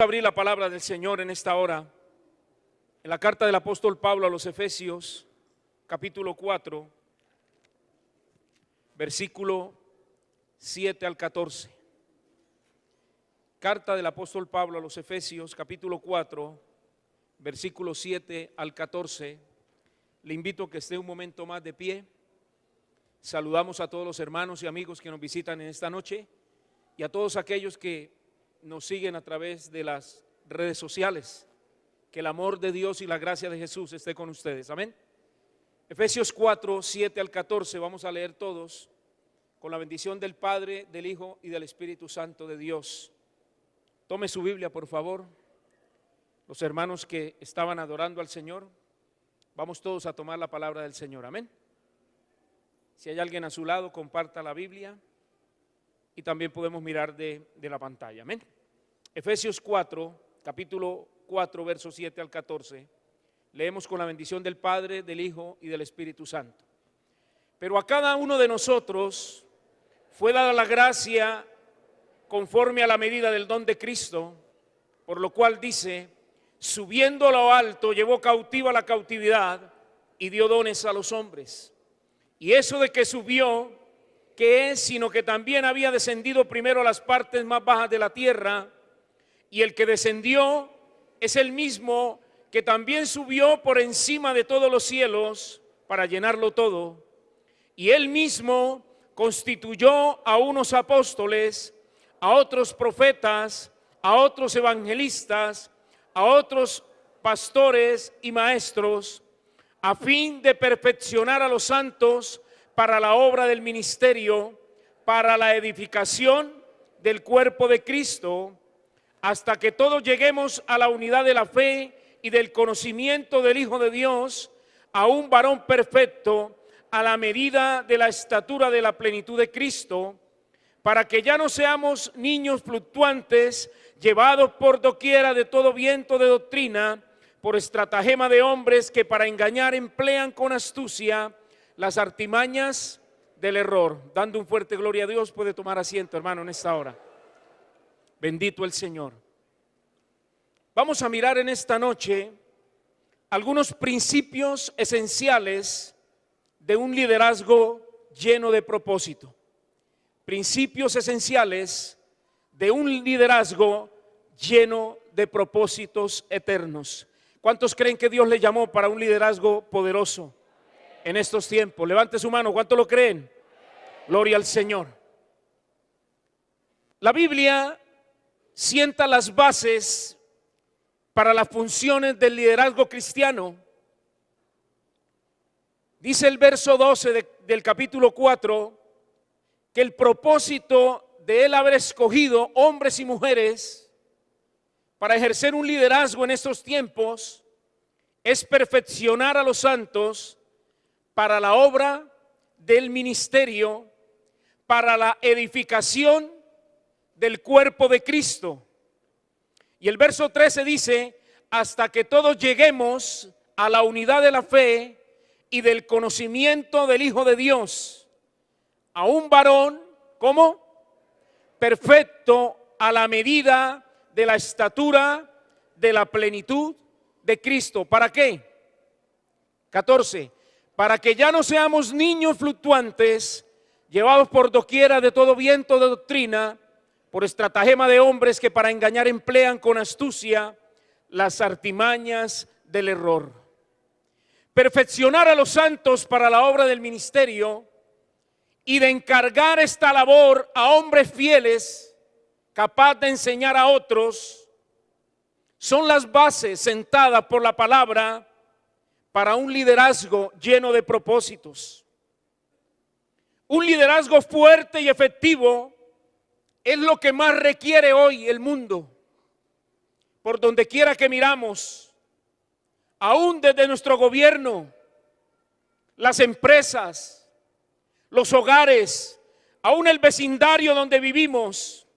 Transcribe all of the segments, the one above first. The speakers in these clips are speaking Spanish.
Abrir la palabra del Señor en esta hora, en la carta del apóstol Pablo a los Efesios, capítulo 4, versículo 7 al 14. Carta del apóstol Pablo a los Efesios, capítulo 4, versículo 7 al 14. Le invito a que esté un momento más de pie. Saludamos a todos los hermanos y amigos que nos visitan en esta noche y a todos aquellos que nos siguen a través de las redes sociales. Que el amor de Dios y la gracia de Jesús esté con ustedes. Amén. Efesios 4, 7 al 14, vamos a leer todos con la bendición del Padre, del Hijo y del Espíritu Santo de Dios. Tome su Biblia, por favor. Los hermanos que estaban adorando al Señor, vamos todos a tomar la palabra del Señor. Amén. Si hay alguien a su lado, comparta la Biblia. Y también podemos mirar de la pantalla. Amén. Efesios 4, capítulo 4, versos 7 al 14. Leemos con la bendición del Padre, del Hijo y del Espíritu Santo. Pero a cada uno de nosotros fue dada la gracia conforme a la medida del don de Cristo, por lo cual dice: subiendo a lo alto, llevó cautiva la cautividad y dio dones a los hombres. Y eso de que subió, que es, sino que también había descendido primero a las partes más bajas de la tierra, y el que descendió es el mismo que también subió por encima de todos los cielos para llenarlo todo. Y él mismo constituyó a unos apóstoles, a otros profetas, a otros evangelistas, a otros pastores y maestros, a fin de perfeccionar a los santos para la obra del ministerio, para la edificación del cuerpo de Cristo, hasta que todos lleguemos a la unidad de la fe y del conocimiento del Hijo de Dios, a un varón perfecto, a la medida de la estatura de la plenitud de Cristo, para que ya no seamos niños fluctuantes, llevados por doquiera de todo viento de doctrina, por estratagema de hombres que para engañar emplean con astucia las artimañas del error. Dando un fuerte gloria a Dios, puede tomar asiento, hermano, en esta hora. Bendito el Señor. Vamos a mirar en esta noche algunos principios esenciales de un liderazgo lleno de propósito. Principios esenciales de un liderazgo lleno de propósitos eternos. ¿Cuántos creen que Dios le llamó para un liderazgo poderoso en estos tiempos? Levante su mano, ¿cuántos lo creen? Gloria al Señor. La Biblia sienta las bases para las funciones del liderazgo cristiano. Dice el verso 12 del capítulo 4 que el propósito de él haber escogido hombres y mujeres para ejercer un liderazgo en estos tiempos es perfeccionar a los santos para la obra del ministerio, para la edificación del cuerpo de Cristo. Y el verso 13 dice: hasta que todos lleguemos a la unidad de la fe y del conocimiento del Hijo de Dios, a un varón, ¿cómo? Perfecto, a la medida de la estatura de la plenitud de Cristo. ¿Para qué? 14. Para que ya no seamos niños fluctuantes, llevados por doquiera de todo viento de doctrina, por estratagema de hombres que para engañar emplean con astucia las artimañas del error. Perfeccionar a los santos para la obra del ministerio y de encargar esta labor a hombres fieles, capaz de enseñar a otros, son las bases sentadas por la palabra para un liderazgo lleno de propósitos. Un liderazgo fuerte y efectivo es lo que más requiere hoy el mundo. Por donde quiera que miramos, aún desde nuestro gobierno, las empresas, los hogares, aún el vecindario donde vivimos,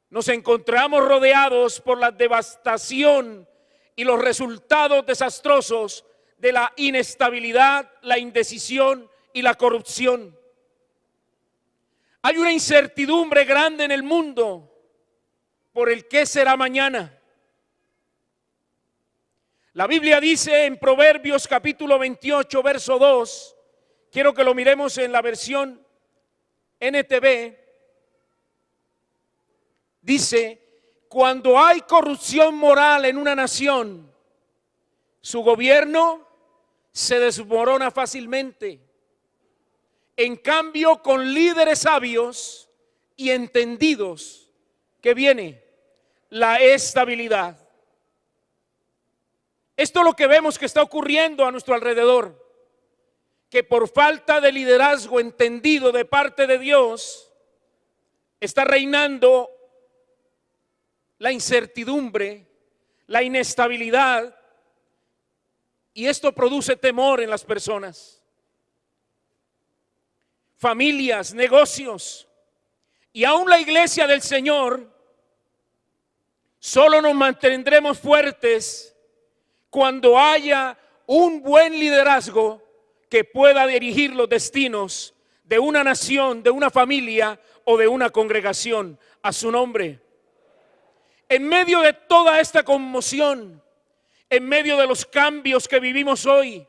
nos encontramos rodeados por la devastación y los resultados desastrosos de la inestabilidad, la indecisión y la corrupción. Hay una incertidumbre grande en el mundo por el qué será mañana. La Biblia dice en Proverbios capítulo 28, verso 2, quiero que lo miremos en la versión NTV, dice: cuando hay corrupción moral en una nación, su gobierno se desmorona fácilmente. En cambio, con líderes sabios y entendidos, que viene la estabilidad. Esto es lo que vemos que está ocurriendo a nuestro alrededor, que por falta de liderazgo entendido de parte de Dios, está reinando la incertidumbre, la inestabilidad, y esto produce temor en las personas. Familias, negocios y aún la iglesia del Señor, solo nos mantendremos fuertes cuando haya un buen liderazgo que pueda dirigir los destinos de una nación, de una familia o de una congregación. A su nombre. En medio de toda esta conmoción, en medio de los cambios que vivimos hoy,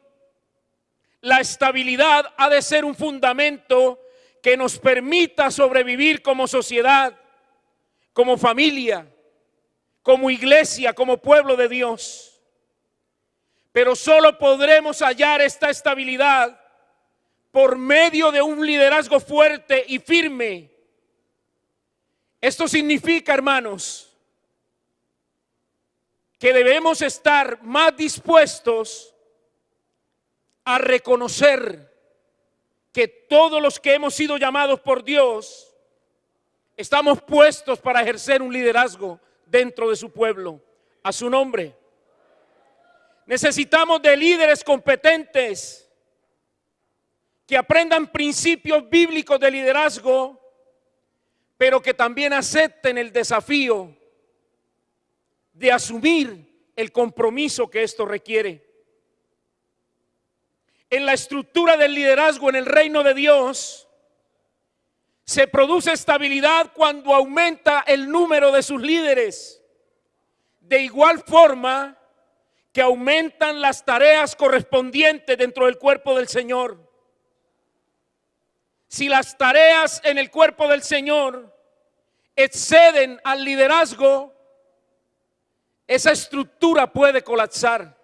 la estabilidad ha de ser un fundamento que nos permita sobrevivir como sociedad, como familia, como iglesia, como pueblo de Dios. Pero solo podremos hallar esta estabilidad por medio de un liderazgo fuerte y firme. Esto significa, hermanos, que debemos estar más dispuestos a reconocer que todos los que hemos sido llamados por Dios estamos puestos para ejercer un liderazgo dentro de su pueblo. A su nombre. Necesitamos de líderes competentes que aprendan principios bíblicos de liderazgo, pero que también acepten el desafío de asumir el compromiso que esto requiere. En la estructura del liderazgo en el reino de Dios se produce estabilidad cuando aumenta el número de sus líderes. De igual forma que aumentan las tareas correspondientes dentro del cuerpo del Señor. Si las tareas en el cuerpo del Señor exceden al liderazgo, esa estructura puede colapsar.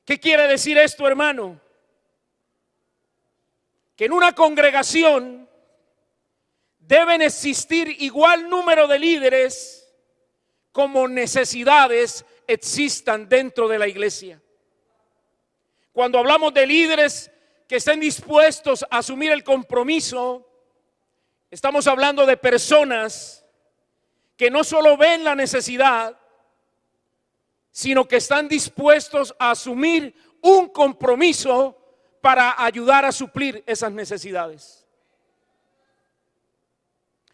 ¿Qué quiere decir esto, hermano? Que en una congregación deben existir igual número de líderes como necesidades existan dentro de la iglesia. Cuando hablamos de líderes que estén dispuestos a asumir el compromiso, estamos hablando de personas que no solo ven la necesidad, sino que están dispuestos a asumir un compromiso para ayudar a suplir esas necesidades.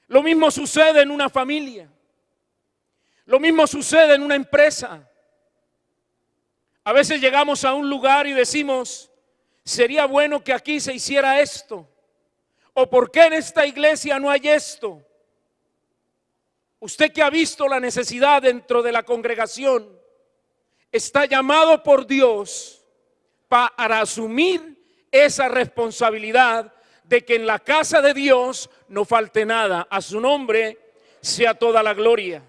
Lo mismo sucede en una familia. Lo mismo sucede en una empresa. A veces llegamos a un lugar y decimos: sería bueno que aquí se hiciera esto. ¿O por qué en esta iglesia no hay esto? Usted que ha visto la necesidad dentro de la congregación, está llamado por Dios para asumir esa responsabilidad de que en la casa de Dios no falte nada. A su nombre sea toda la gloria.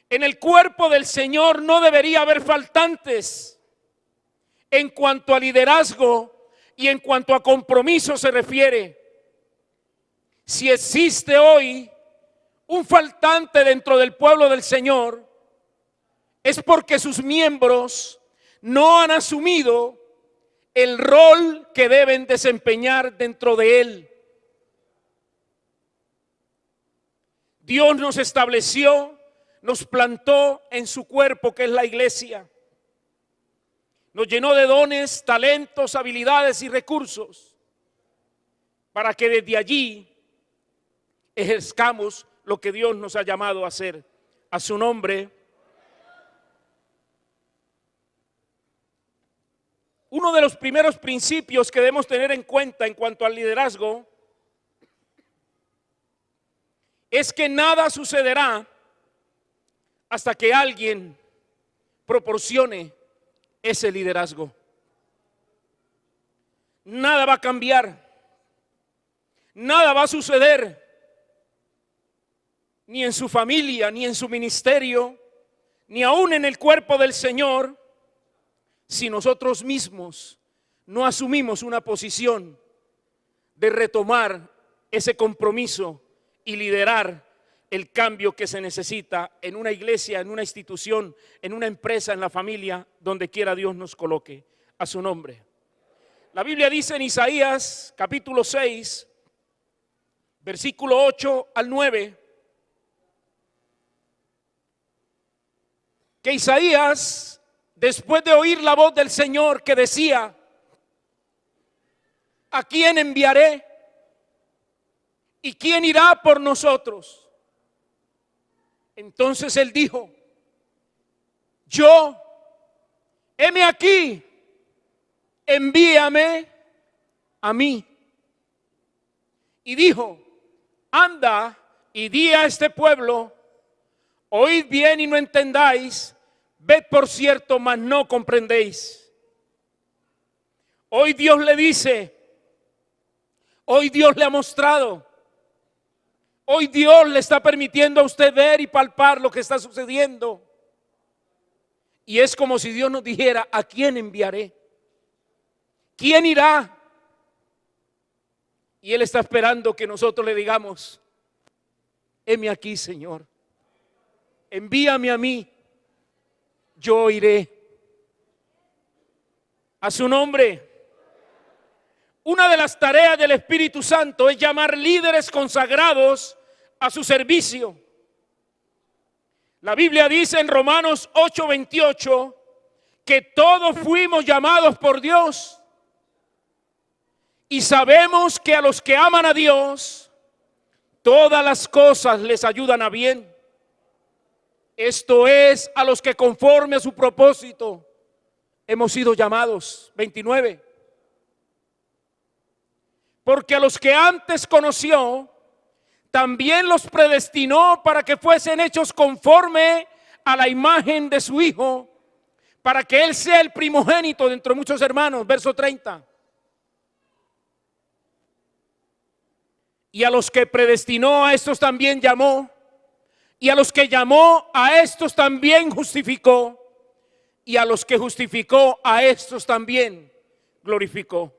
En el cuerpo del Señor no debería haber faltantes en cuanto a liderazgo y en cuanto a compromiso se refiere. Si existe hoy un faltante dentro del pueblo del Señor, es porque sus miembros no han asumido el rol que deben desempeñar dentro de él. Dios nos estableció, nos plantó en su cuerpo, que es la iglesia. Nos llenó de dones, talentos, habilidades y recursos para que desde allí ejerzcamos lo que Dios nos ha llamado a hacer. A su nombre. Uno de los primeros principios que debemos tener en cuenta en cuanto al liderazgo es que nada sucederá hasta que alguien proporcione ese liderazgo. Nada va a cambiar, nada va a suceder, ni en su familia, ni en su ministerio, ni aún en el cuerpo del Señor, si nosotros mismos no asumimos una posición de retomar ese compromiso y liderar el cambio que se necesita en una iglesia, en una institución, en una empresa, en la familia, donde quiera Dios nos coloque. A su nombre. La Biblia dice en Isaías capítulo 6, versículo 8 al 9, que Isaías, después de oír la voz del Señor que decía: ¿a quién enviaré? ¿Y quién irá por nosotros? Entonces él dijo: yo, heme aquí, envíame a mí. Y dijo: anda y di a este pueblo, oíd bien y no entendáis, ved por cierto, mas no comprendéis. Hoy Dios le dice, hoy Dios le ha mostrado, hoy Dios le está permitiendo a usted ver y palpar lo que está sucediendo. Y es como si Dios nos dijera: ¿a quién enviaré? ¿Quién irá? Y Él está esperando que nosotros le digamos: heme aquí, Señor, envíame a mí, yo iré. A su nombre. Una de las tareas del Espíritu Santo es llamar líderes consagrados a su servicio. La Biblia dice en Romanos 8:28 que todos fuimos llamados por Dios, y sabemos que a los que aman a Dios todas las cosas les ayudan a bien. Esto es, a los que conforme a su propósito hemos sido llamados. 29. Porque a los que antes conoció, también los predestinó para que fuesen hechos conforme a la imagen de su Hijo, para que Él sea el primogénito de entre muchos hermanos. Verso 30. Y a los que predestinó, a estos también llamó. Y a los que llamó, a estos también justificó. Y a los que justificó, a estos también glorificó.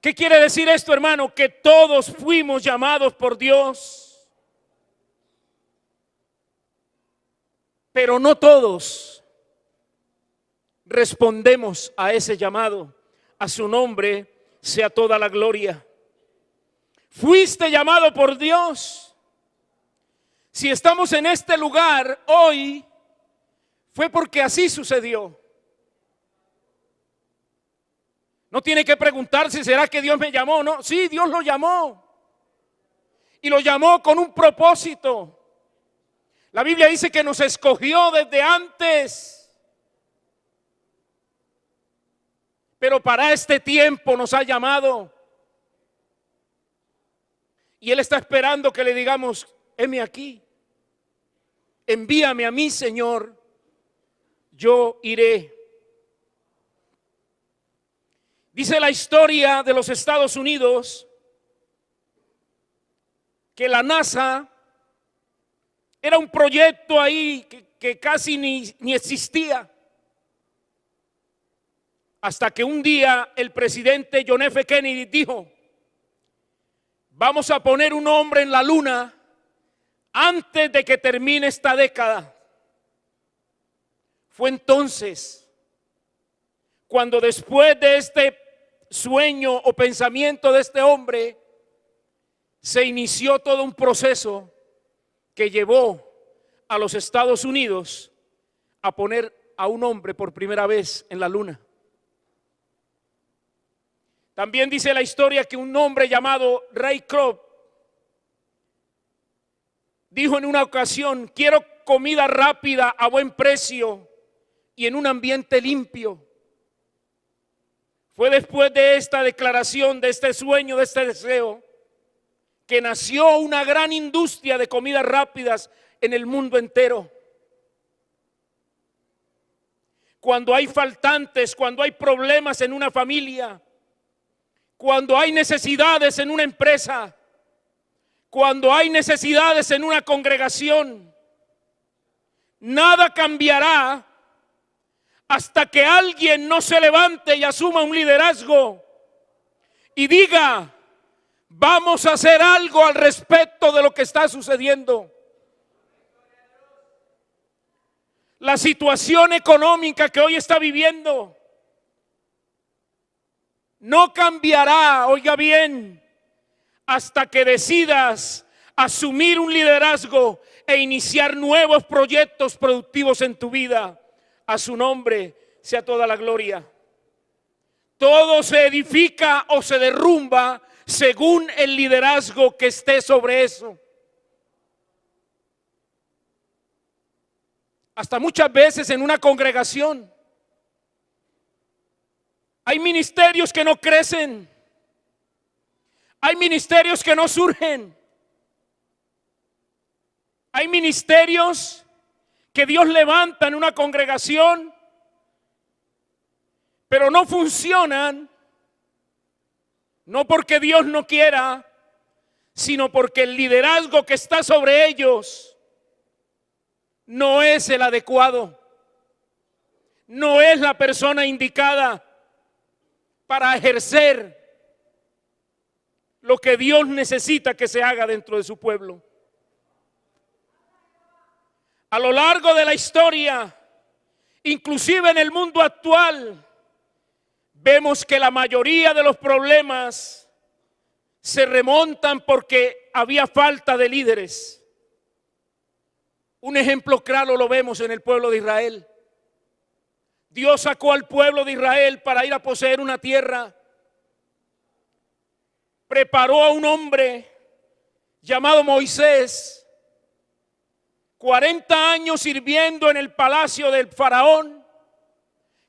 ¿Qué quiere decir esto, hermano? Que todos fuimos llamados por Dios, pero no todos respondemos a ese llamado. A su nombre sea toda la gloria. Fuiste llamado por Dios. Si estamos en este lugar hoy, fue porque así sucedió. No tiene que preguntarse: ¿será que Dios me llamó? No, sí, Dios lo llamó. Y lo llamó con un propósito. La Biblia dice que nos escogió desde antes. Pero para este tiempo nos ha llamado. Y Él está esperando que le digamos: heme aquí, envíame a mí, Señor, yo iré. Dice la historia de los Estados Unidos que la NASA era un proyecto ahí que casi ni existía. Hasta que un día el presidente John F. Kennedy dijo: vamos a poner un hombre en la luna antes de que termine esta década. Fue entonces cuando, después de este sueño o pensamiento de este hombre, se inició todo un proceso que llevó a los Estados Unidos a poner a un hombre por primera vez en la luna. También dice la historia que un hombre llamado Ray Kroc dijo en una ocasión: quiero comida rápida a buen precio y en un ambiente limpio. Fue después de esta declaración, de este sueño, de este deseo, que nació una gran industria de comidas rápidas en el mundo entero. Cuando hay faltantes, cuando hay problemas en una familia, cuando hay necesidades en una empresa, cuando hay necesidades en una congregación, nada cambiará hasta que alguien no se levante y asuma un liderazgo y diga: vamos a hacer algo al respecto de lo que está sucediendo. La situación económica que hoy está viviendo no cambiará, oiga bien, hasta que decidas asumir un liderazgo e iniciar nuevos proyectos productivos en tu vida. A su nombre sea toda la gloria. Todo se edifica o se derrumba según el liderazgo que esté sobre eso. Hasta muchas veces en una congregación hay ministerios que no crecen, hay ministerios que no surgen, hay ministerios que Dios levanta en una congregación, pero no funcionan, no porque Dios no quiera, sino porque el liderazgo que está sobre ellos no es el adecuado, no es la persona indicada para ejercer lo que Dios necesita que se haga dentro de su pueblo. A lo largo de la historia, inclusive en el mundo actual, vemos que la mayoría de los problemas se remontan porque había falta de líderes. Un ejemplo claro lo vemos en el pueblo de Israel. Dios sacó al pueblo de Israel para ir a poseer una tierra. Preparó a un hombre llamado Moisés, 40 años sirviendo en el palacio del faraón,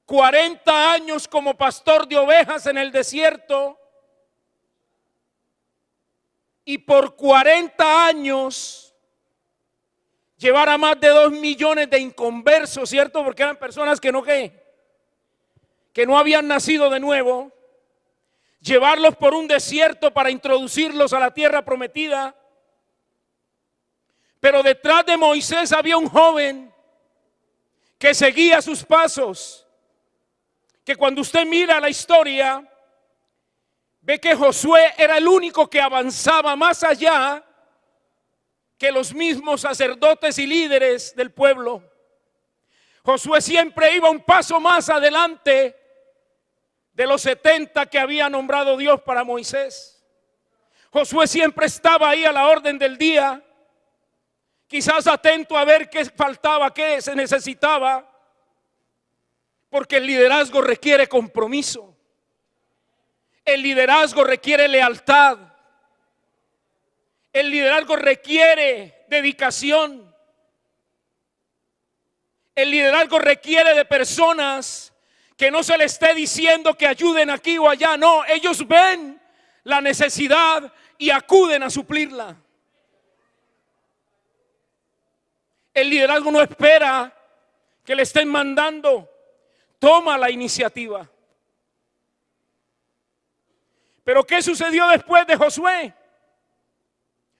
40 años como pastor de ovejas en el desierto, y por 40 años llevar a más de 2 millones de inconversos, ¿cierto? Porque eran personas que no habían nacido de nuevo. Llevarlos por un desierto para introducirlos a la tierra prometida. Pero detrás de Moisés había un joven que seguía sus pasos. Que cuando usted mira la historia, ve que Josué era el único que avanzaba más allá que los mismos sacerdotes y líderes del pueblo. Josué siempre iba un paso más adelante de los 70 que había nombrado Dios para Moisés. Josué siempre estaba ahí a la orden del día, quizás atento a ver qué faltaba, qué se necesitaba, porque el liderazgo requiere compromiso, el liderazgo requiere lealtad, el liderazgo requiere dedicación. El liderazgo requiere de personas que no se les esté diciendo que ayuden aquí o allá. No, ellos ven la necesidad y acuden a suplirla. El liderazgo no espera que le estén mandando, toma la iniciativa. Pero ¿qué sucedió después de Josué?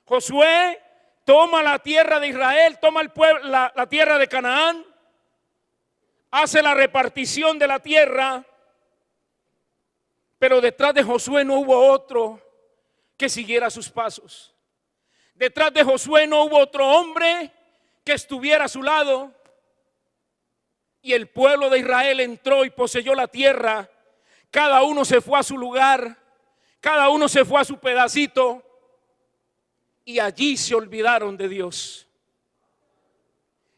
Josué toma la tierra de Israel, toma el pueblo, la tierra de Canaán, hace la repartición de la tierra, pero detrás de Josué no hubo otro que siguiera sus pasos. Detrás de Josué no hubo otro hombre que estuviera a su lado. Y el pueblo de Israel entró y poseyó la tierra. Cada uno se fue a su lugar, cada uno se fue a su pedacito. Y allí se olvidaron de Dios.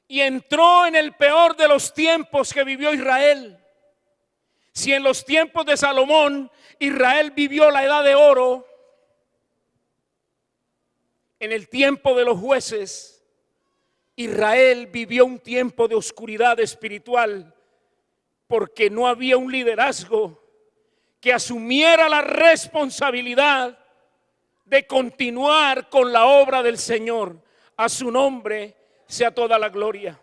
Y entró en el peor de los tiempos que vivió Israel. Si en los tiempos de Salomón Israel vivió la edad de oro, en el tiempo de los jueces Israel vivió un tiempo de oscuridad espiritual, porque no había un liderazgo que asumiera la responsabilidad de continuar con la obra del Señor. A su nombre sea toda la gloria.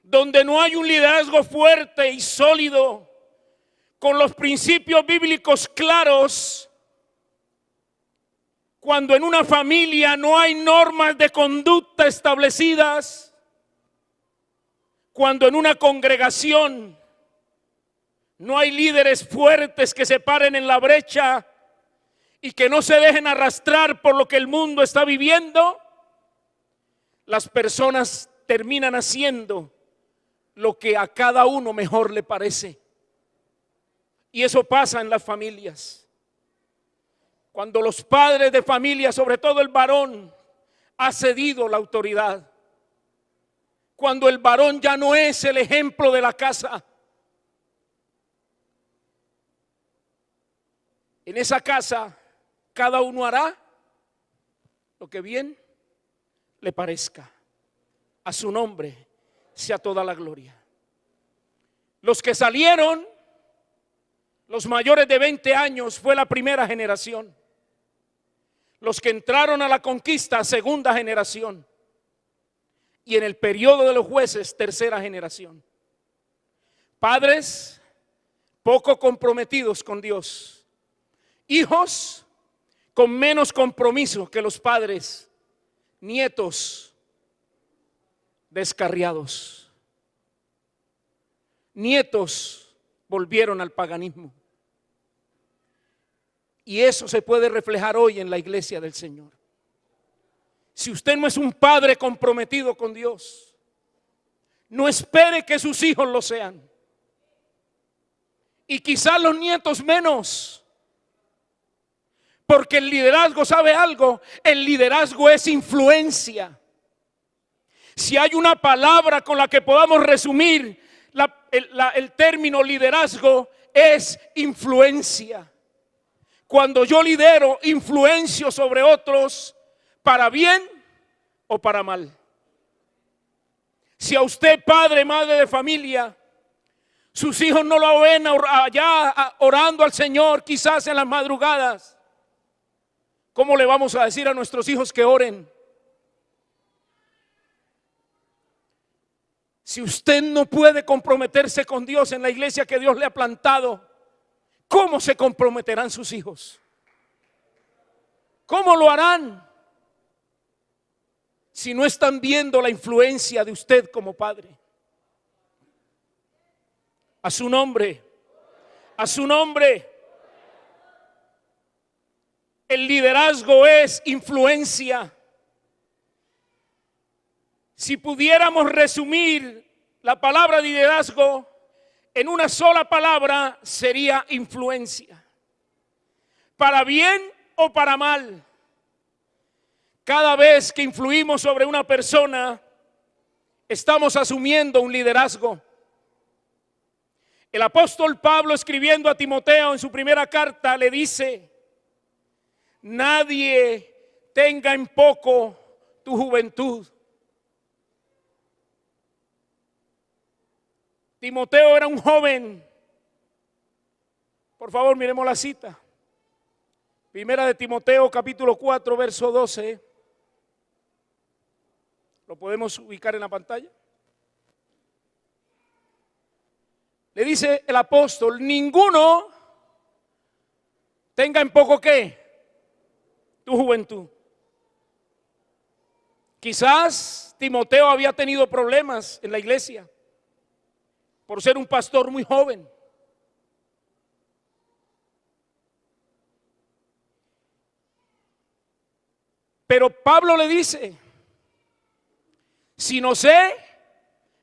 Donde no hay un liderazgo fuerte y sólido, con los principios bíblicos claros, cuando en una familia no hay normas de conducta establecidas, cuando en una congregación no hay líderes fuertes que se paren en la brecha y que no se dejen arrastrar por lo que el mundo está viviendo, las personas terminan haciendo lo que a cada uno mejor le parece. Y eso pasa en las familias. Cuando los padres de familia, sobre todo el varón, ha cedido la autoridad. Cuando el varón ya no es el ejemplo de la casa. En esa casa, cada uno hará lo que bien le parezca. A su nombre sea toda la gloria. Los que salieron, los mayores de 20 años, fue la primera generación. Los que entraron a la conquista, segunda generación. Y en el periodo de los jueces, tercera generación. Padres poco comprometidos con Dios. Hijos con menos compromiso que los padres. Nietos descarriados. Nietos volvieron al paganismo. Y eso se puede reflejar hoy en la iglesia del Señor. Si usted no es un padre comprometido con Dios, no espere que sus hijos lo sean. Y quizás los nietos menos. Porque el liderazgo, ¿sabe algo? El liderazgo es influencia. Si hay una palabra con la que podamos resumir el término liderazgo, es influencia. Cuando yo lidero, influencio sobre otros para bien o para mal. Si a usted, padre, madre de familia, sus hijos no lo ven allá orando al Señor, quizás en las madrugadas, ¿cómo le vamos a decir a nuestros hijos que oren? Si usted no puede comprometerse con Dios en la iglesia que Dios le ha plantado, ¿cómo se comprometerán sus hijos? ¿Cómo lo harán? Si no están viendo la influencia de usted como padre. A su nombre, a su nombre. El liderazgo es influencia. Si pudiéramos resumir la palabra liderazgo en una sola palabra, sería influencia. Para bien o para mal. Cada vez que influimos sobre una persona, estamos asumiendo un liderazgo. El apóstol Pablo, escribiendo a Timoteo en su primera carta, le dice: nadie tenga en poco tu juventud. Timoteo era un joven. Por favor, miremos la cita. Primera de Timoteo, capítulo 4, verso 12. ¿Lo podemos ubicar en la pantalla? Le dice el apóstol: ninguno tenga en poco ¿qué? Tu juventud. Quizás Timoteo había tenido problemas en la iglesia por ser un pastor muy joven. Pero Pablo le dice: sino sé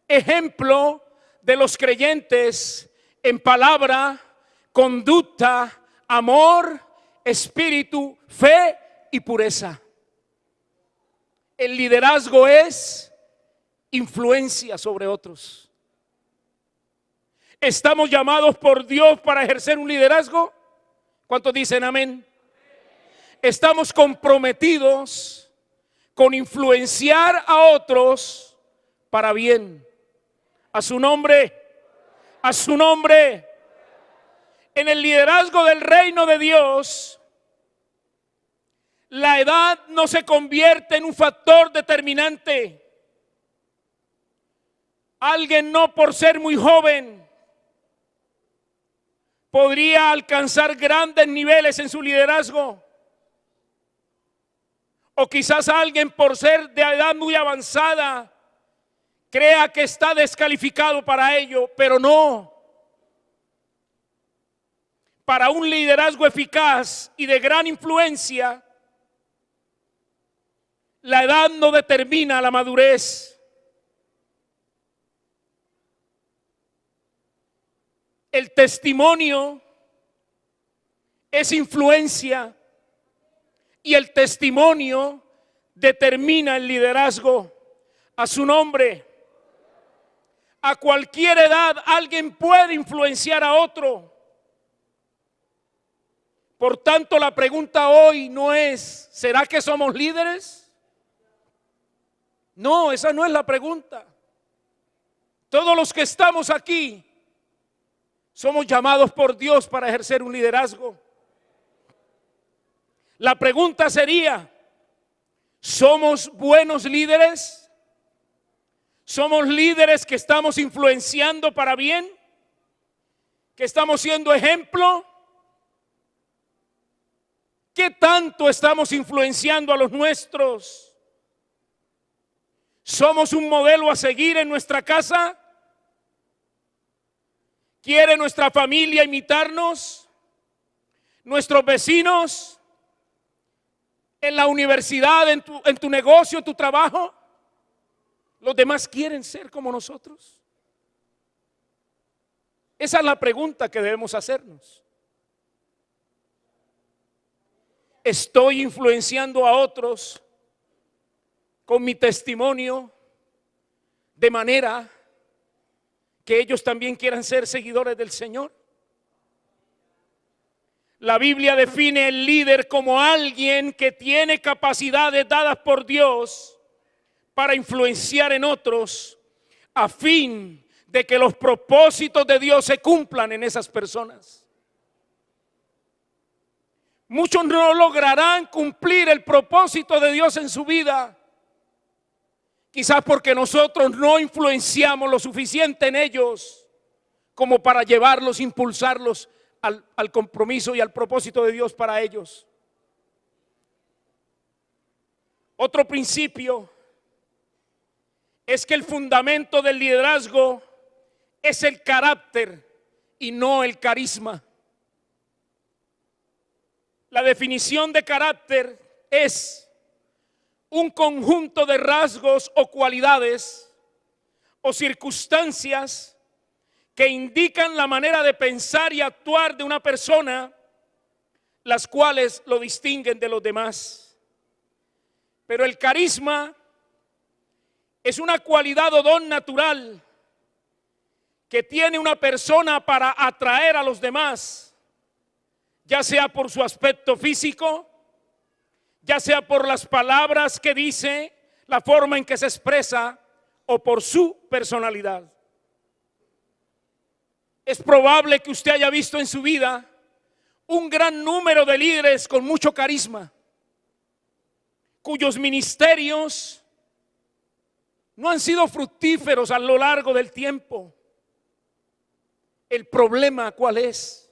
ejemplo de los creyentes en palabra, conducta, amor, espíritu, fe y pureza. El liderazgo es influencia sobre otros. ¿Estamos llamados por Dios para ejercer un liderazgo? ¿Cuántos dicen amén? Estamos comprometidos con influenciar a otros para bien. A su nombre, a su nombre. En el liderazgo del reino de Dios, La edad no se convierte en un factor determinante. Alguien no por ser muy joven podría alcanzar grandes niveles en su liderazgo. O quizás alguien por ser de edad muy avanzada crea que está descalificado para ello, pero no. Para un liderazgo eficaz y de gran influencia, la edad no determina la madurez. El testimonio es influencia y el testimonio determina el liderazgo. A su nombre. A cualquier edad alguien puede influenciar a otro. Por tanto, la pregunta hoy no es, ¿será que somos líderes? No, esa no es la pregunta. Todos los que estamos aquí somos llamados por Dios para ejercer un liderazgo. La pregunta sería, ¿somos buenos líderes? ¿Somos líderes que estamos influenciando para bien? ¿Que estamos siendo ejemplo? ¿Qué tanto estamos influenciando a los nuestros? ¿Somos un modelo a seguir en nuestra casa? ¿Quiere nuestra familia imitarnos? ¿Nuestros vecinos? ¿En la universidad, en tu negocio, en tu trabajo? ¿Los demás quieren ser como nosotros? Esa es la pregunta que debemos hacernos. ¿Estoy influenciando a otros con mi testimonio de manera que ellos también quieran ser seguidores del Señor? La Biblia define el líder como alguien que tiene capacidades dadas por Dios para influenciar en otros a fin de que los propósitos de Dios se cumplan en esas personas. Muchos no lograrán cumplir el propósito de Dios en su vida, quizás porque nosotros no influenciamos lo suficiente en ellos como para llevarlos, impulsarlos al compromiso y al propósito de Dios para ellos. Otro principio es que el fundamento del liderazgo es el carácter y no el carisma. La definición de carácter es un conjunto de rasgos o cualidades o circunstancias que indican la manera de pensar y actuar de una persona, las cuales lo distinguen de los demás. Pero el carisma es una cualidad o don natural que tiene una persona para atraer a los demás, ya sea por su aspecto físico, ya sea por las palabras que dice, la forma en que se expresa o por su personalidad. Es probable que usted haya visto en su vida un gran número de líderes con mucho carisma, cuyos ministerios no han sido fructíferos a lo largo del tiempo. El problema, ¿cuál es?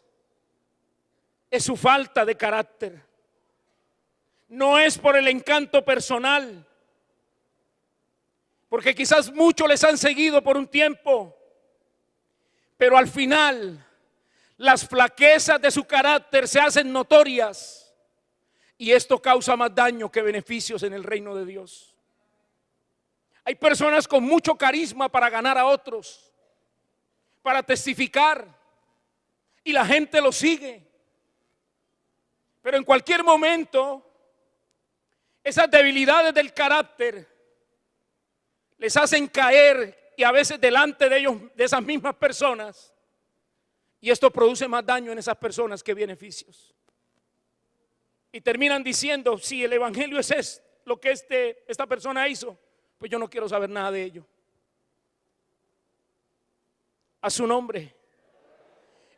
Es su falta de carácter. No es por el encanto personal, porque quizás muchos les han seguido por un tiempo, pero al final las flaquezas de su carácter se hacen notorias y esto causa más daño que beneficios en el reino de Dios. Hay personas con mucho carisma para ganar a otros, para testificar, y la gente lo sigue. Pero en cualquier momento, esas debilidades del carácter les hacen caer, y a veces delante de ellos, de esas mismas personas, y esto produce más daño en esas personas que beneficios. Y terminan diciendo, si el evangelio es lo que esta persona hizo, pues yo no quiero saber nada de ello. A su nombre.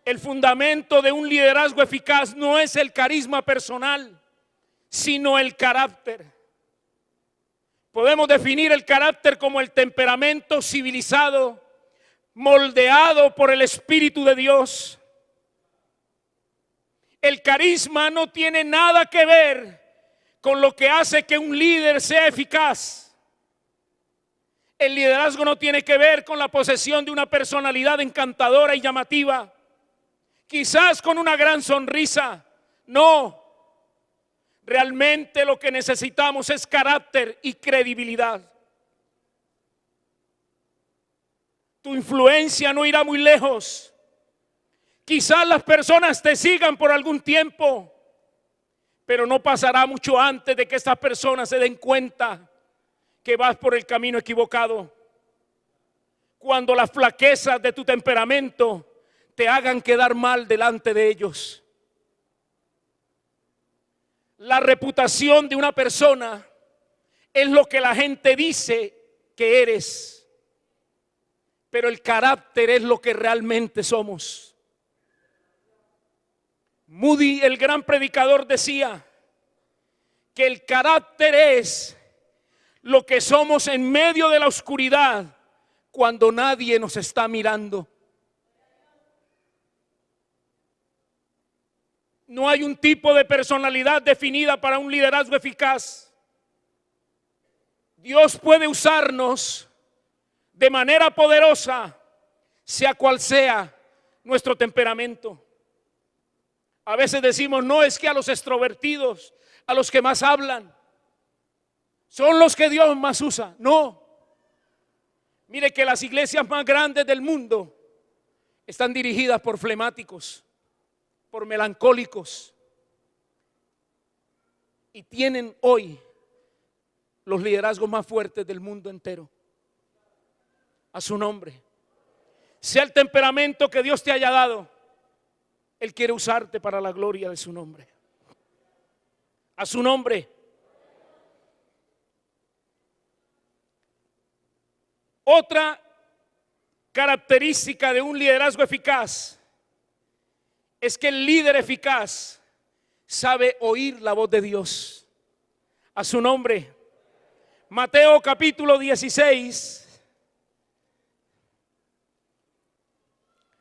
El fundamento de un liderazgo eficaz no es el carisma personal, sino el carácter. Podemos definir el carácter como el temperamento civilizado, moldeado por el Espíritu de Dios. El carisma no tiene nada que ver con lo que hace que un líder sea eficaz. El liderazgo no tiene que ver con la posesión de una personalidad encantadora y llamativa, quizás con una gran sonrisa. No, realmente lo que necesitamos es carácter y credibilidad. Tu influencia no irá muy lejos. Quizás las personas te sigan por algún tiempo, pero no pasará mucho antes de que estas personas se den cuenta que vas por el camino equivocado. Cuando las flaquezas de tu temperamento te hagan quedar mal delante de ellos. La reputación de una persona es lo que la gente dice que eres, pero el carácter es lo que realmente somos. Moody, el gran predicador, decía que el carácter es lo que somos en medio de la oscuridad cuando nadie nos está mirando. No hay un tipo de personalidad definida para un liderazgo eficaz. Dios puede usarnos de manera poderosa, sea cual sea nuestro temperamento. A veces decimos, no, es que a los extrovertidos, a los que más hablan, son los que Dios más usa. No. Mire que las iglesias más grandes del mundo están dirigidas por flemáticos, por melancólicos, y tienen hoy los liderazgos más fuertes del mundo entero. A su nombre. Sea el temperamento que Dios te haya dado, Él quiere usarte para la gloria de su nombre. A su nombre. Otra característica de un liderazgo eficaz es que el líder eficaz sabe oír la voz de Dios. A su nombre. Mateo capítulo 16,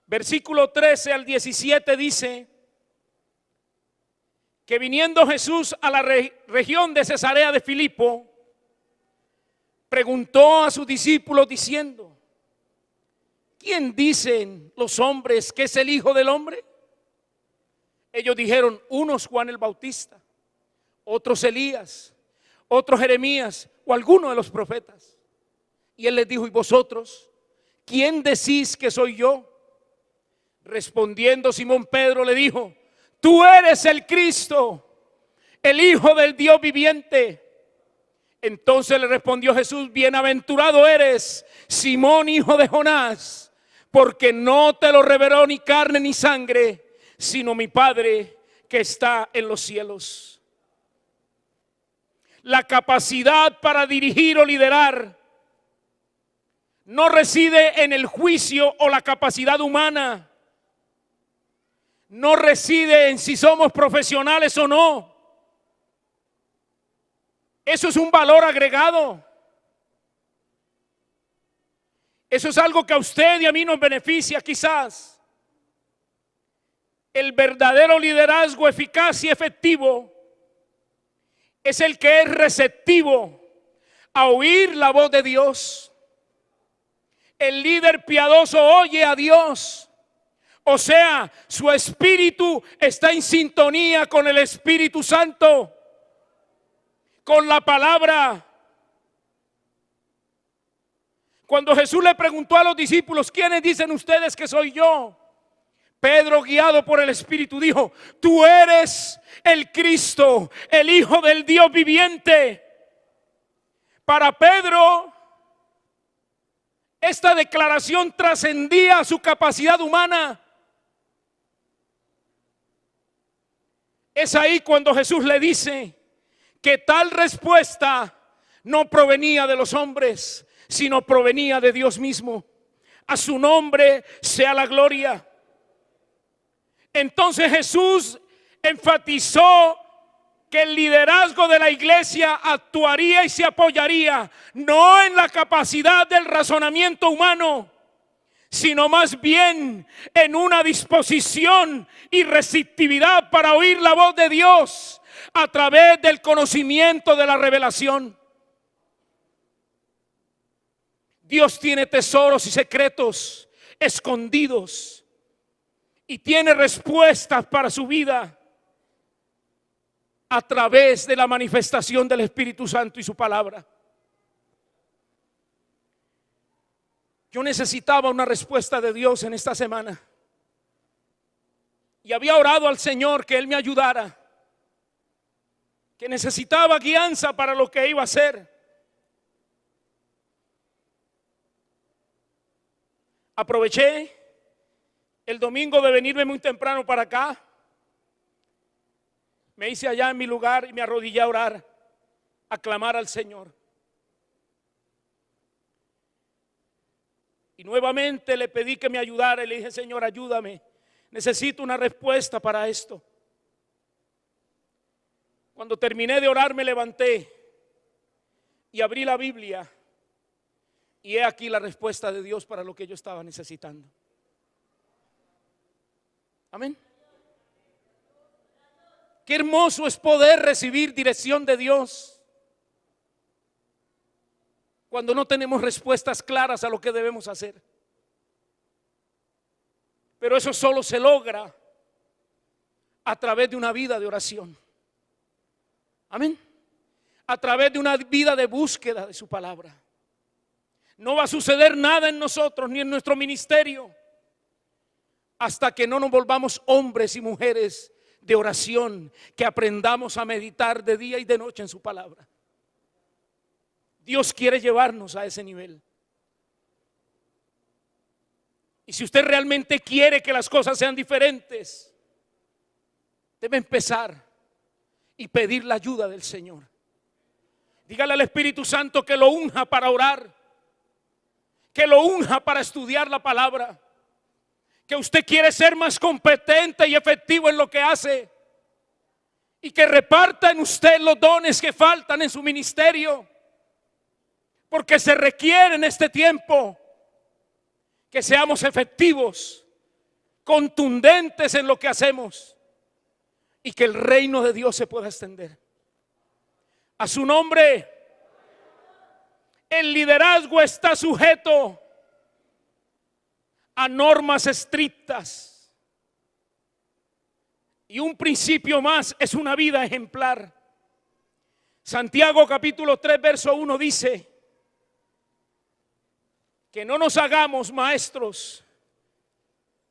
versículo 13 al 17 dice que viniendo Jesús a la región de Cesarea de Filipo, preguntó a sus discípulos diciendo: ¿quién dicen los hombres que es el Hijo del Hombre? Ellos dijeron, unos Juan el Bautista, otros Elías, otros Jeremías o alguno de los profetas. Y él les dijo, ¿y vosotros? ¿Quién decís que soy yo? Respondiendo Simón Pedro le dijo, tú eres el Cristo, el Hijo del Dios viviente. Entonces le respondió Jesús, bienaventurado eres, Simón, hijo de Jonás, porque no te lo reveló ni carne ni sangre, sino mi Padre que está en los cielos. La capacidad para dirigir o liderar no reside en el juicio o la capacidad humana. No reside en si somos profesionales o no. Eso es un valor agregado. Eso es algo que a usted y a mí nos beneficia quizás. El verdadero liderazgo eficaz y efectivo es el que es receptivo a oír la voz de Dios. El líder piadoso oye a Dios. O sea, su espíritu está en sintonía con el Espíritu Santo, con la palabra. Cuando Jesús le preguntó a los discípulos, ¿quiénes dicen ustedes que soy yo? Pedro, guiado por el Espíritu, dijo, tú eres el Cristo, el Hijo del Dios viviente. Para Pedro, esta declaración trascendía su capacidad humana. Es ahí cuando Jesús le dice que tal respuesta no provenía de los hombres, sino provenía de Dios mismo. A su nombre sea la gloria. Entonces Jesús enfatizó que el liderazgo de la iglesia actuaría y se apoyaría no en la capacidad del razonamiento humano, sino más bien en una disposición y receptividad para oír la voz de Dios a través del conocimiento de la revelación. Dios tiene tesoros y secretos escondidos y tiene respuestas para su vida a través de la manifestación del Espíritu Santo y su palabra. Yo necesitaba una respuesta de Dios en esta semana y había orado al Señor que Él me ayudara, que necesitaba guianza para lo que iba a hacer. Aproveché el domingo de venirme muy temprano para acá. Me hice allá en mi lugar y me arrodillé a orar, a clamar al Señor. Y nuevamente le pedí que me ayudara y le dije: Señor, ayúdame, necesito una respuesta para esto. Cuando terminé de orar me levanté y abrí la Biblia y he aquí la respuesta de Dios para lo que yo estaba necesitando. Amén. Qué hermoso es poder recibir dirección de Dios cuando no tenemos respuestas claras a lo que debemos hacer. Pero eso solo se logra a través de una vida de oración. Amén. A través de una vida de búsqueda de su palabra. No va a suceder nada en nosotros ni en nuestro ministerio hasta que no nos volvamos hombres y mujeres de oración, que aprendamos a meditar de día y de noche en su palabra. Dios quiere llevarnos a ese nivel. Y si usted realmente quiere que las cosas sean diferentes, debe empezar y pedir la ayuda del Señor. Dígale al Espíritu Santo que lo unja para orar, que lo unja para estudiar la palabra, que usted quiere ser más competente y efectivo en lo que hace y que reparta en usted los dones que faltan en su ministerio, porque se requiere en este tiempo que seamos efectivos, contundentes en lo que hacemos y que el reino de Dios se pueda extender. A su nombre. El liderazgo está sujeto a normas estrictas y un principio más es una vida ejemplar. Santiago capítulo 3 verso 1 dice que no nos hagamos maestros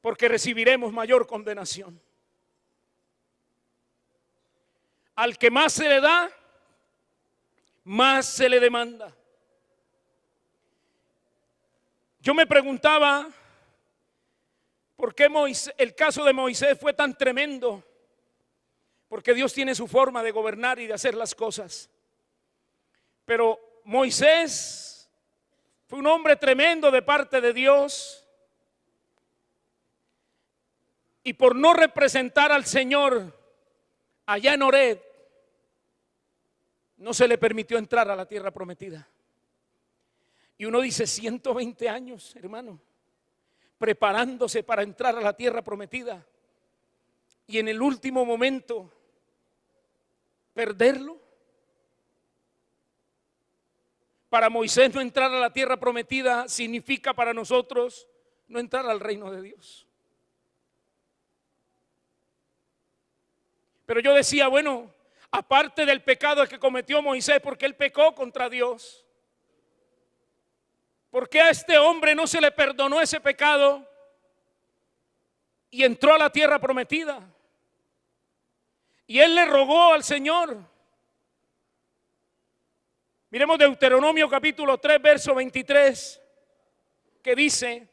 porque recibiremos mayor condenación. Al que más se le da, más se le demanda. Yo me preguntaba por qué el caso de Moisés fue tan tremendo, porque Dios tiene su forma de gobernar y de hacer las cosas. Pero Moisés fue un hombre tremendo de parte de Dios, y por no representar al Señor allá en Horeb, no se le permitió entrar a la tierra prometida. Y uno dice 120 años, hermano, preparándose para entrar a la tierra prometida, y en el último momento perderlo. Para Moisés no entrar a la tierra prometida significa para nosotros no entrar al reino de Dios. Pero yo decía, bueno, aparte del pecado que cometió Moisés, porque él pecó contra Dios, ¿por qué a este hombre no se le perdonó ese pecado y entró a la tierra prometida? Y él le rogó al Señor. Miremos Deuteronomio capítulo 3 verso 23, que dice: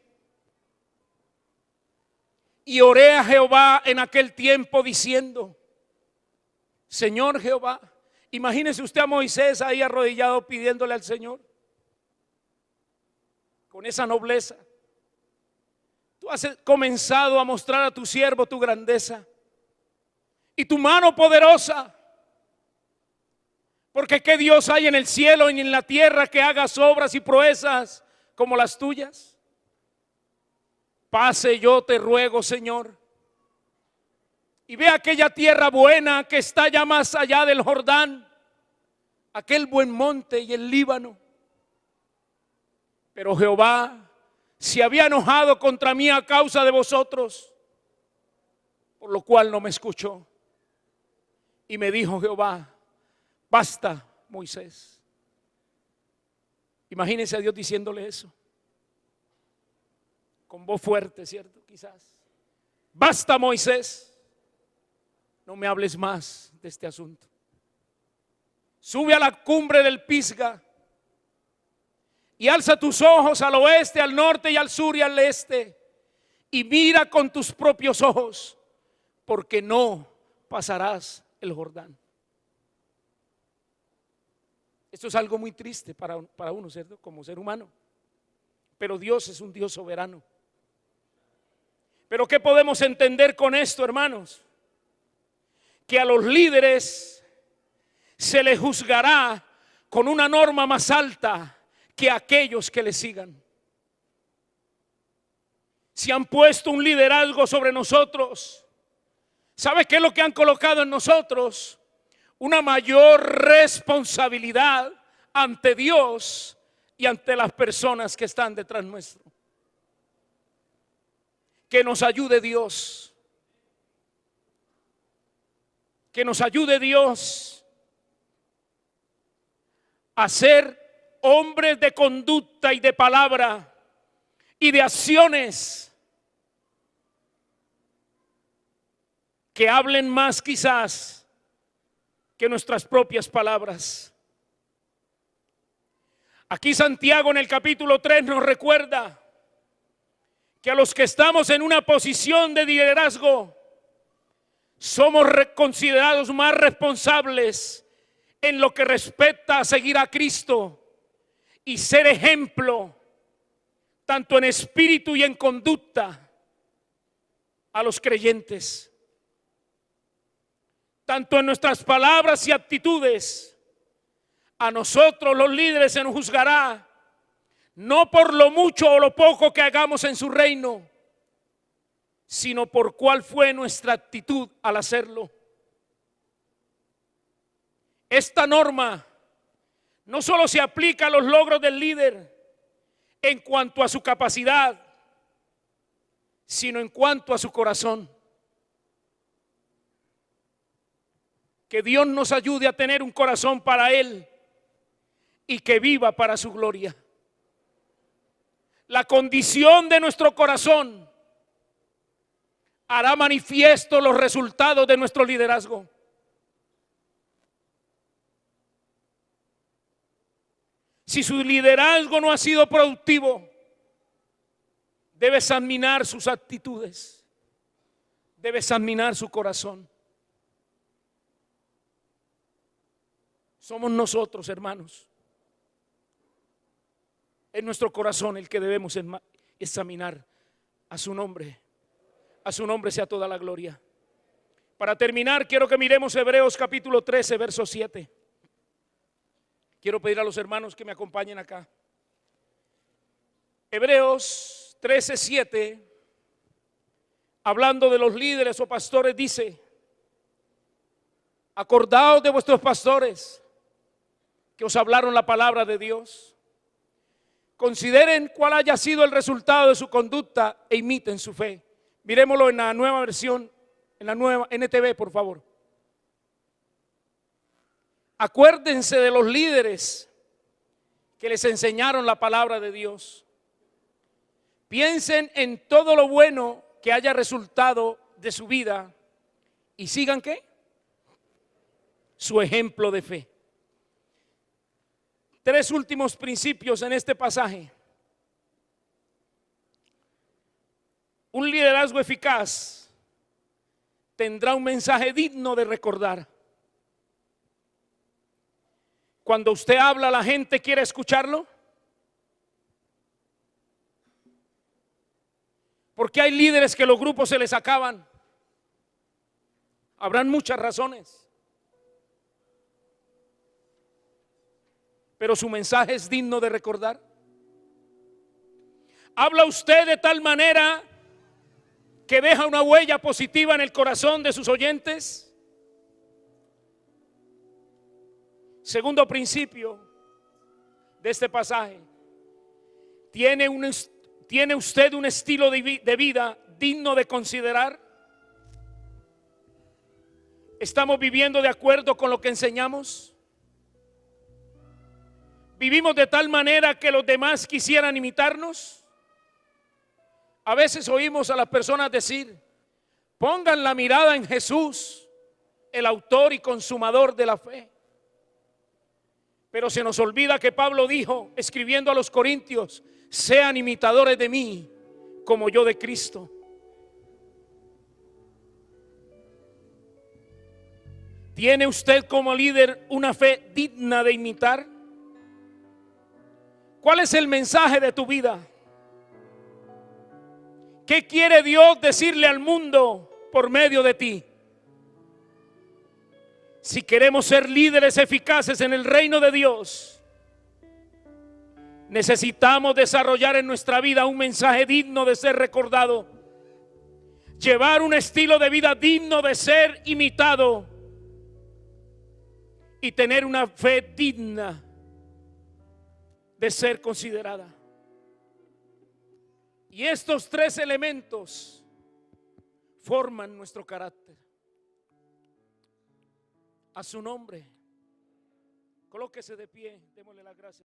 y oré a Jehová en aquel tiempo diciendo, Señor Jehová. Imagínese usted a Moisés ahí arrodillado pidiéndole al Señor con esa nobleza: tú has comenzado a mostrar a tu siervo tu grandeza y tu mano poderosa, Porque ¿qué Dios hay en el cielo y en la tierra que haga obras y proezas como las tuyas? Pase, yo te ruego, Señor, y ve aquella tierra buena que está ya más allá del Jordán, aquel buen monte y el Líbano. Pero Jehová se había enojado contra mí a causa de vosotros, por lo cual no me escuchó. Y me dijo Jehová: basta, Moisés. Imagínense a Dios diciéndole eso, con voz fuerte, ¿cierto? Quizás. Basta, Moisés, no me hables más de este asunto. Sube a la cumbre del Pisga y alza tus ojos al oeste, al norte y al sur y al este, y mira con tus propios ojos, porque no pasarás el Jordán. Esto es algo muy triste para uno, ¿cierto? Como ser humano. Pero Dios es un Dios soberano. Pero ¿qué podemos entender con esto, hermanos? Que a los líderes se les juzgará con una norma más alta que a aquellos que les sigan. Si han puesto un liderazgo sobre nosotros, ¿sabe qué es lo que han colocado en nosotros? Una mayor responsabilidad ante Dios y ante las personas que están detrás nuestro. Que nos ayude Dios. Que nos ayude Dios a ser hombres de conducta y de palabra y de acciones que hablen más quizás que nuestras propias palabras. Aquí Santiago en el capítulo 3 nos recuerda que a los que estamos en una posición de liderazgo somos considerados más responsables en lo que respecta a seguir a Cristo y ser ejemplo tanto en espíritu y en conducta a los creyentes. Tanto en nuestras palabras y actitudes, a nosotros los líderes se nos juzgará, no por lo mucho o lo poco que hagamos en su reino, sino por cuál fue nuestra actitud al hacerlo. Esta norma no solo se aplica a los logros del líder en cuanto a su capacidad, sino en cuanto a su corazón. Que Dios nos ayude a tener un corazón para Él y que viva para su gloria. La condición de nuestro corazón hará manifiesto los resultados de nuestro liderazgo. Si su liderazgo no ha sido productivo, debe examinar sus actitudes, debe examinar su corazón. Somos nosotros, hermanos, en nuestro corazón el que debemos examinar. A su nombre sea toda la gloria. Para terminar, quiero que miremos Hebreos capítulo 13, verso 7. Quiero pedir a los hermanos que me acompañen acá. Hebreos 13, 7, hablando de los líderes o pastores, dice: acordaos de vuestros pastores que os hablaron la palabra de Dios. Consideren cuál haya sido el resultado de su conducta e imiten su fe. Miremoslo en la nueva versión, en la nueva NTV, por favor. Acuérdense de los líderes que les enseñaron la palabra de Dios. Piensen en todo lo bueno que haya resultado de su vida y sigan ¿qué? Su ejemplo de fe. Tres últimos principios en este pasaje. Un liderazgo eficaz tendrá un mensaje digno de recordar. Cuando usted habla, ¿la gente quiere escucharlo? Porque hay líderes que los grupos se les acaban. Habrán muchas razones. pero su mensaje es digno de recordar. ¿Habla usted de tal manera que deja una huella positiva en el corazón de sus oyentes? Segundo principio de este pasaje: ¿tiene usted un estilo de vida digno de considerar? ¿Estamos viviendo de acuerdo con lo que enseñamos? ¿Vivimos de tal manera que los demás quisieran imitarnos? A veces oímos a las personas decir: pongan la mirada en Jesús, el autor y consumador de la fe. Pero se nos olvida que Pablo dijo, escribiendo a los Corintios: sean imitadores de mí, como yo de Cristo. ¿Tiene usted como líder una fe digna de imitar? ¿Cuál es el mensaje de tu vida? ¿Qué quiere Dios decirle al mundo por medio de ti? Si queremos ser líderes eficaces en el reino de Dios, necesitamos desarrollar en nuestra vida un mensaje digno de ser recordado, llevar un estilo de vida digno de ser imitado y tener una fe digna de ser considerada. Y estos tres elementos forman nuestro carácter. A su nombre, colóquese de pie, démosle las gracias.